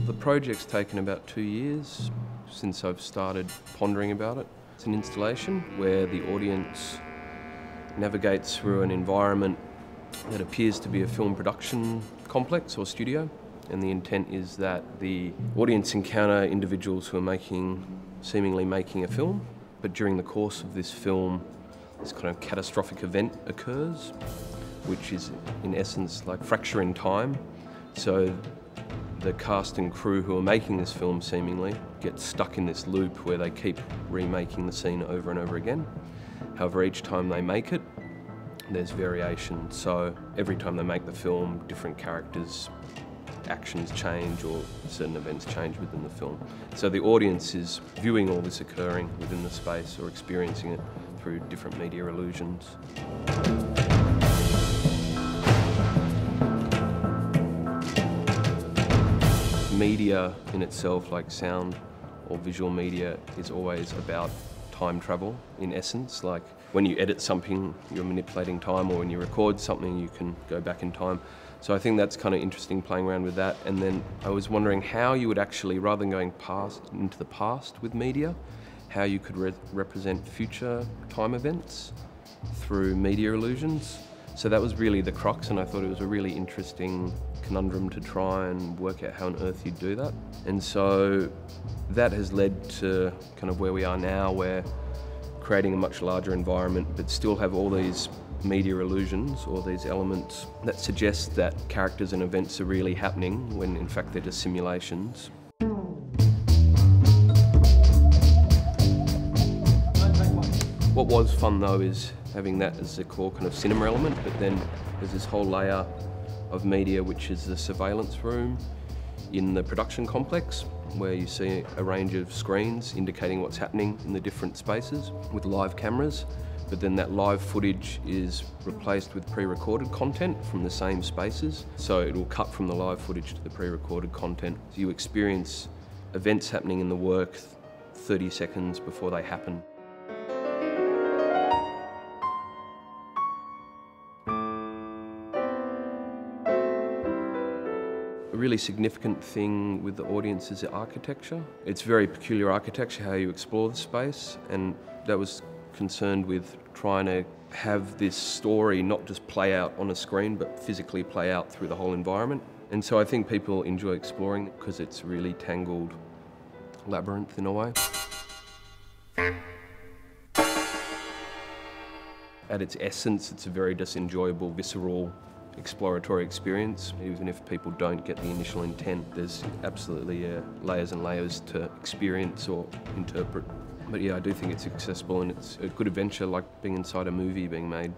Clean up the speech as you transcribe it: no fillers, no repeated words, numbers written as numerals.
The project's taken about 2 years since I've started pondering about it. It's an installation where the audience navigates through an environment that appears to be a film production complex or studio, and the intent is that the audience encounter individuals who are seemingly making a film, but during the course of this film, this kind of catastrophic event occurs, which is in essence like fracture in time. So the cast and crew who are making this film seemingly get stuck in this loop where they keep remaking the scene over and over again. However, each time they make it, there's variation. So every time they make the film, different characters' actions change or certain events change within the film. So the audience is viewing all this occurring within the space or experiencing it through different media illusions. Media in itself, like sound or visual media, is always about time travel in essence. Like when you edit something, you're manipulating time, or when you record something, you can go back in time. So I think that's kind of interesting, playing around with that. And then I was wondering how you would actually, rather than going into the past with media, how you could represent future time events through media illusions. So that was really the crux, and I thought it was a really interesting conundrum to try and work out how on earth you'd do that. And so that has led to kind of where we are now, where creating a much larger environment but still have all these media illusions or these elements that suggest that characters and events are really happening when in fact they're just simulations. What was fun though is having that as the core kind of cinema element, but then there's this whole layer of media which is the surveillance room in the production complex, where you see a range of screens indicating what's happening in the different spaces with live cameras, but then that live footage is replaced with pre-recorded content from the same spaces. So it will cut from the live footage to the pre-recorded content. So you experience events happening in the work 30 seconds before they happen. A really significant thing with the audience is the architecture. It's very peculiar architecture, how you explore the space, and that was concerned with trying to have this story not just play out on a screen, but physically play out through the whole environment. And so I think people enjoy exploring it because it's really tangled labyrinth in a way. At its essence, it's a very just enjoyable, visceral, exploratory experience. Even if people don't get the initial intent, there's absolutely layers and layers to experience or interpret. But yeah, I do think it's accessible and it's a good adventure, like being inside a movie being made.